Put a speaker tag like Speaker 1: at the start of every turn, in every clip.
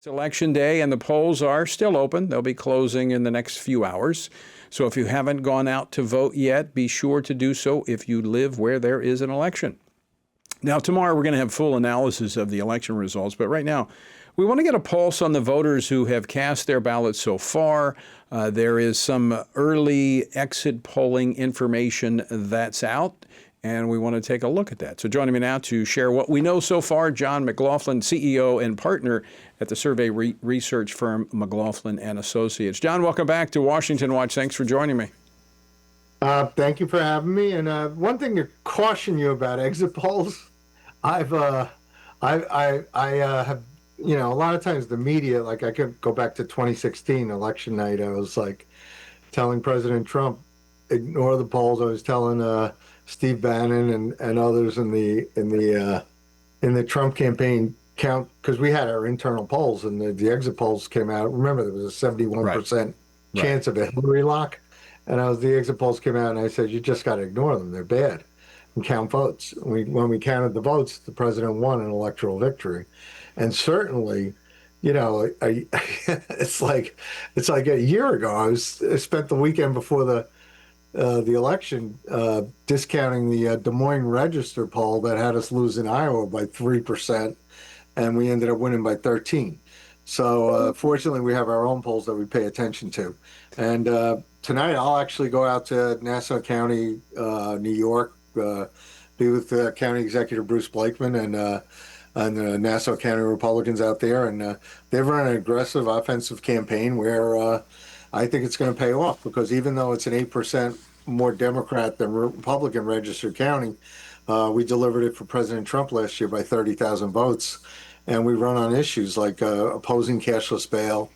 Speaker 1: It's election day and the polls are still open. They'll be closing in the next few hours. So if you haven't gone out to vote yet, be sure to do so if you live where there is an election. Now, tomorrow we're going to have full analysis of the election results, but right now we want to get a pulse on the voters who have cast their ballots so far. There is some early exit polling information that's out, and we want to take a look at that. So joining me now to share what we know so far, John McLaughlin, CEO and partner at the survey research firm McLaughlin Associates. John, welcome back to Washington Watch. Thanks for joining me.
Speaker 2: Thank you for having me. And one thing to caution you about exit polls, I have, a lot of times the media, like I could go back to 2016 election night. I was like telling President Trump, ignore the polls. I was telling Steve Bannon and others in the Trump campaign count, because we had our internal polls and the exit polls came out. Remember, there was a 71% chance of a Hillary lock. And the exit polls came out and I said, you just got to ignore them. They're bad. And count votes. When we counted the votes, the president won an electoral victory. And certainly, it's like a year ago. I spent the weekend before the election discounting the Des Moines Register poll that had us lose in Iowa by 3%, and we ended up winning by 13. So fortunately, we have our own polls that we pay attention to. And tonight, I'll actually go out to Nassau County, New York, be with County Executive Bruce Blakeman and the Nassau County Republicans out there. And they've run an aggressive offensive campaign where I think it's going to pay off, because even though it's an 8% more Democrat than Republican registered county, we delivered it for President Trump last year by 30,000 votes. And we run on issues like opposing cashless bail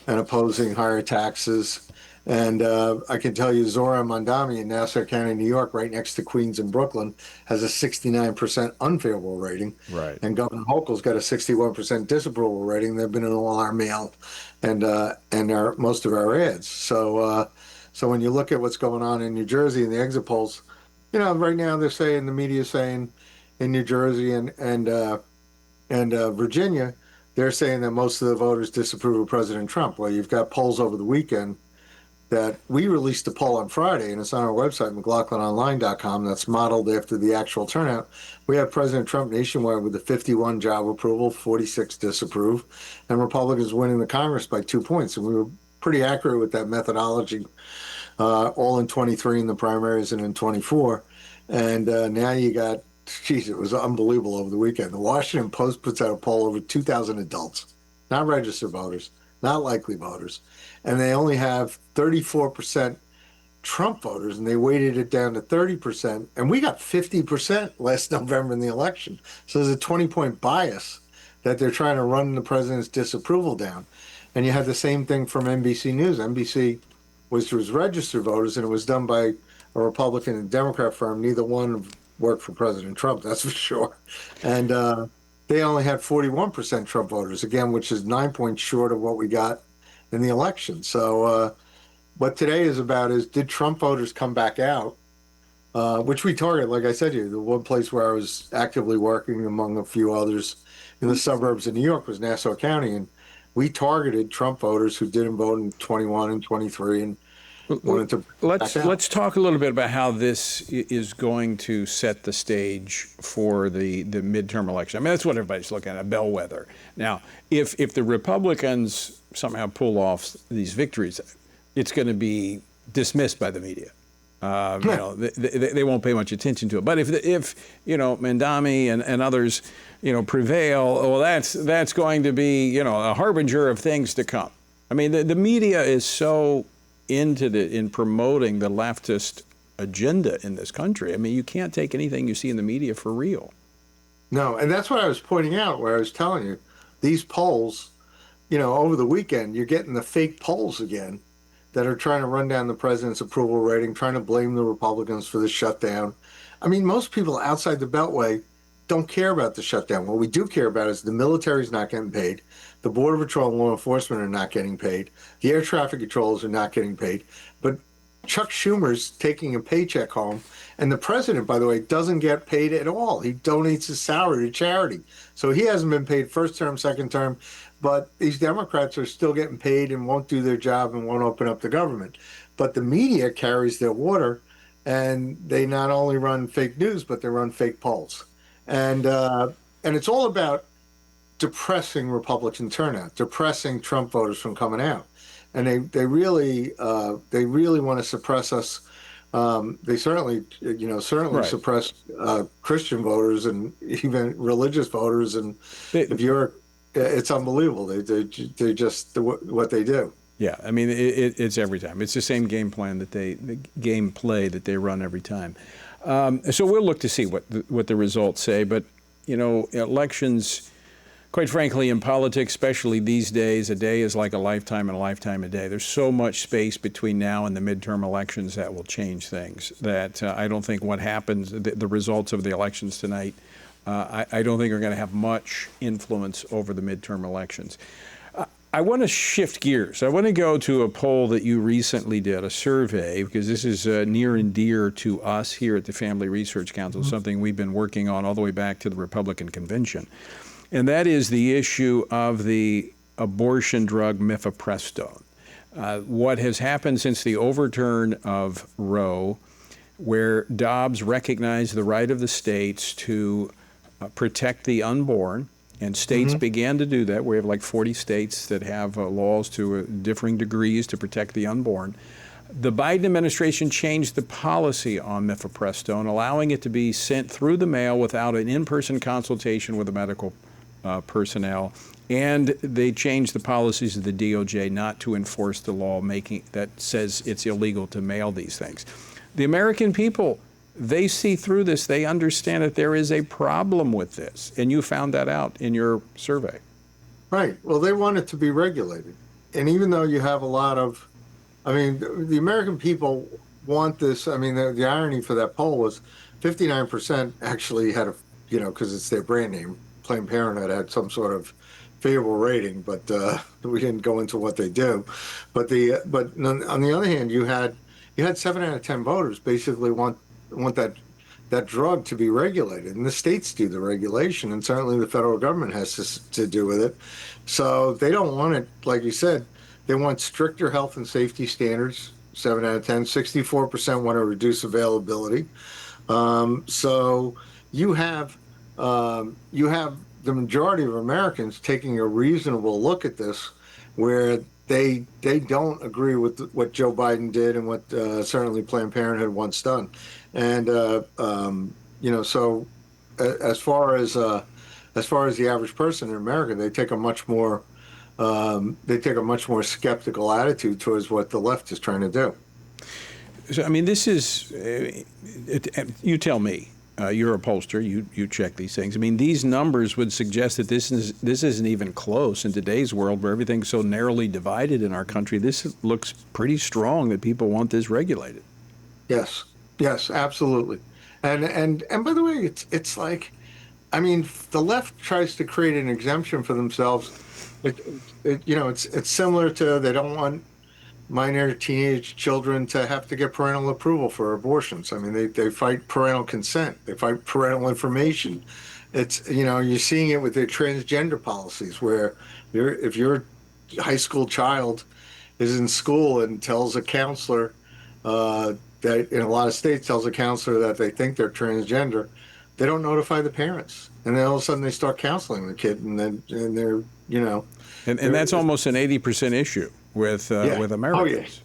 Speaker 2: and opposing higher taxes. And I can tell you, Zora Mondami in Nassau County, New York, right next to Queens and Brooklyn, has a 69% unfavorable rating.
Speaker 1: Right.
Speaker 2: And Governor Hochul's got a 61% disapproval rating. They've been in all our mail and most of our ads. So when you look at what's going on in New Jersey and the exit polls, right now they're saying, the media is saying in New Jersey and Virginia, they're saying that most of the voters disapprove of President Trump. Well, you've got polls over the weekend that we released a poll on Friday, and it's on our website, McLaughlinOnline.com, that's modeled after the actual turnout. We have President Trump nationwide with a 51 job approval, 46 disapprove, and Republicans winning the Congress by 2 points. And we were pretty accurate with that methodology, all in 23 in the primaries and in 24. And now you got, geez, it was unbelievable over the weekend. The Washington Post puts out a poll over 2,000 adults, not registered voters, not likely voters. And they only have 34% Trump voters, and they weighted it down to 30%. And we got 50% last November in the election. So there's a 20-point bias that they're trying to run the president's disapproval down. And you had the same thing from NBC News. NBC was registered voters, and it was done by a Republican and Democrat firm. Neither one worked for President Trump, that's for sure. And they only had 41% Trump voters, again, which is 9 points short of what we got in the election. So what today is about is, did Trump voters come back out, which we target, like I said to you, the one place where I was actively working among a few others in the suburbs of New York was Nassau County. And we targeted Trump voters who didn't vote in 21 and 23 and wanted to
Speaker 1: Let's talk a little bit about how this is going to set the stage for the midterm election. I mean, that's what everybody's looking at, a bellwether. Now, if the Republicans somehow pull off these victories, it's going to be dismissed by the media. They won't pay much attention to it. But if Mondami and others, prevail, well, that's going to be, a harbinger of things to come. I mean, the media is so in promoting the leftist agenda in this country. I mean, you can't take anything you see in the media for real.
Speaker 2: No, and that's what I was pointing out, where I was telling you, these polls, over the weekend, you're getting the fake polls again that are trying to run down the president's approval rating, trying to blame the Republicans for the shutdown. I mean, most people outside the Beltway don't care about the shutdown. What we do care about is the military's not getting paid. The Border Patrol and law enforcement are not getting paid. The air traffic controllers are not getting paid. But Chuck Schumer's taking a paycheck home, and the president, by the way, doesn't get paid at all. He donates his salary to charity, so he hasn't been paid first term, second term. But these Democrats are still getting paid and won't do their job and won't open up the government. But the media carries their water, and they not only run fake news, but they run fake polls, and it's all about depressing Republican turnout, depressing Trump voters from coming out, and they really want to suppress us. They certainly
Speaker 1: Right.
Speaker 2: suppress Christian voters and even religious voters. And
Speaker 1: They,
Speaker 2: if you're, it's unbelievable. They just what they do.
Speaker 1: yeah, I mean, it's every time. It's the same game plan the game play that they run every time. So we'll look to see what the results say. But, you know, elections, quite frankly, in politics, especially these days, a day is like a lifetime and a lifetime a day. There's so much space between now and the midterm elections that will change things that I don't think what happens, the results of the elections tonight, I don't think are going to have much influence over the midterm elections. I want to shift gears. I want to go to a poll that you recently did, a survey, because this is near and dear to us here at the Family Research Council, something we've been working on all the way back to the Republican convention. And that is the issue of the abortion drug mifepristone. What has happened since the overturn of Roe, where Dobbs recognized the right of the states to protect the unborn, and states began to do that. We have like 40 states that have laws to differing degrees to protect the unborn. The Biden administration changed the policy on mifepristone, allowing it to be sent through the mail without an in-person consultation with a medical personnel, and they changed the policies of the DOJ not to enforce the law making that says it's illegal to mail these things. The American people, they see through this. They understand that there is a problem with this, and you found that out in your survey.
Speaker 2: Right. Well, they want it to be regulated, and even though you have a lot of, I mean, the American people want this. I mean, the irony for that poll was 59% actually had because it's their brand name. Planned Parenthood had some sort of favorable rating, but we didn't go into what they do. But on the other hand, you had 7 out of 10 voters basically want that drug to be regulated, and the states do the regulation, and certainly the federal government has to do with it. So they don't want it, like you said. They want stricter health and safety standards. 7 out of 10, 64% want to reduce availability. So you have the majority of Americans taking a reasonable look at this, where they don't agree with what Joe Biden did and what certainly Planned Parenthood once done, and so as far as the average person in America, they take a much more skeptical attitude towards what the left is trying to do.
Speaker 1: So, I mean, this is, you tell me. You're a pollster. You check these things. I mean, these numbers would suggest that this isn't even close in today's world, where everything's so narrowly divided in our country. This looks pretty strong that people want this regulated.
Speaker 2: Yes, absolutely. And by the way, it's like, I mean, the left tries to create an exemption for themselves. It's similar to, they don't want minor teenage children to have to get parental approval for abortions. I mean, they fight parental consent. They fight parental information. It's, you're seeing it with their transgender policies, where if your high school child is in school and tells a counselor that, in a lot of states, tells a counselor that they think they're transgender, they don't notify the parents. And then all of a sudden they start counseling the kid, and they're,
Speaker 1: And that's almost an 80% issue with Americans.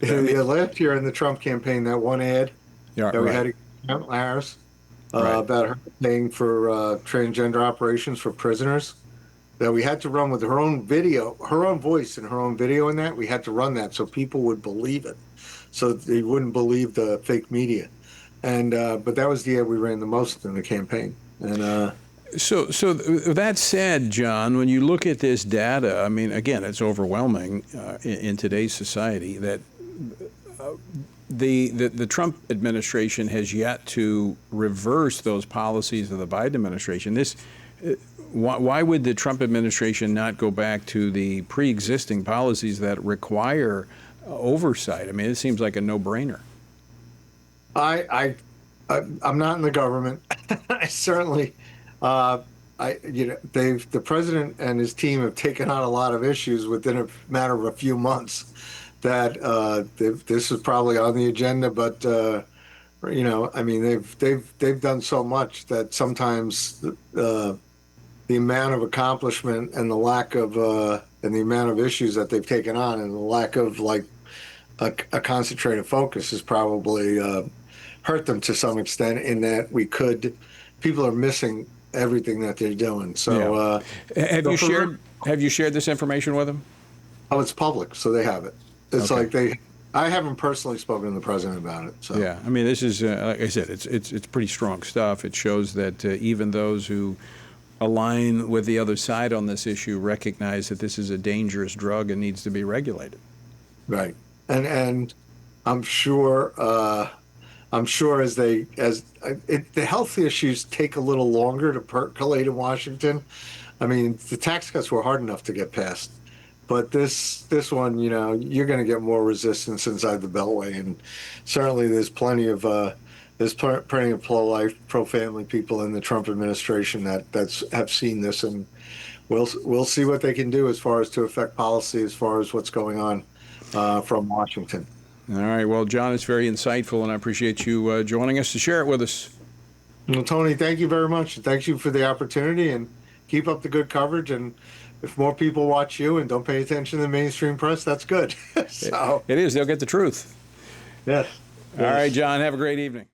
Speaker 2: Oh, yeah. Yeah, last year in the Trump campaign, that one ad that we had against Kamala Harris about her paying for transgender operations for prisoners, that we had to run with her own video, her own voice and her own video in that. We had to run that so people would believe it, so they wouldn't believe the fake media. And but that was the ad we ran the most in the campaign. And
Speaker 1: So that said, John, when you look at this data, I mean, again, it's overwhelming in today's society that the Trump administration has yet to reverse those policies of the Biden administration. Why would the Trump administration not go back to the pre-existing policies that require oversight? I mean, it seems like a no-brainer.
Speaker 2: I, I'm not in the government. I certainly, uh, the president and his team have taken on a lot of issues within a matter of a few months. That this is probably on the agenda, but I mean, they've done so much that sometimes the amount of accomplishment and the lack of and the amount of issues that they've taken on and the lack of like a concentrated focus has probably hurt them to some extent in that people are missing everything that they're doing.
Speaker 1: Yeah. Have
Speaker 2: So
Speaker 1: you shared Have you shared this information with them?
Speaker 2: oh, it's public, so they have it. It's
Speaker 1: Okay.
Speaker 2: like I haven't personally spoken to the president about it. So
Speaker 1: Yeah, I mean, this is like I said, it's pretty strong stuff. It shows that even those who align with the other side on this issue recognize that this is a dangerous drug and needs to be regulated.
Speaker 2: right, and I'm sure. I'm sure the health issues take a little longer to percolate in Washington. I mean, the tax cuts were hard enough to get passed, but this one, you're going to get more resistance inside the Beltway, and certainly there's plenty of pro-life, pro-family people in the Trump administration that have seen this, and we'll see what they can do as far as to affect policy, as far as what's going on from Washington.
Speaker 1: All right, well, John, it's very insightful, and I appreciate you joining us to share it with us.
Speaker 2: Well, Tony, thank you very much. Thank you for the opportunity, and keep up the good coverage. And if more people watch you and don't pay attention to the mainstream press, that's good. So
Speaker 1: It is. They'll get the truth.
Speaker 2: yes.
Speaker 1: All right, John, have a great evening.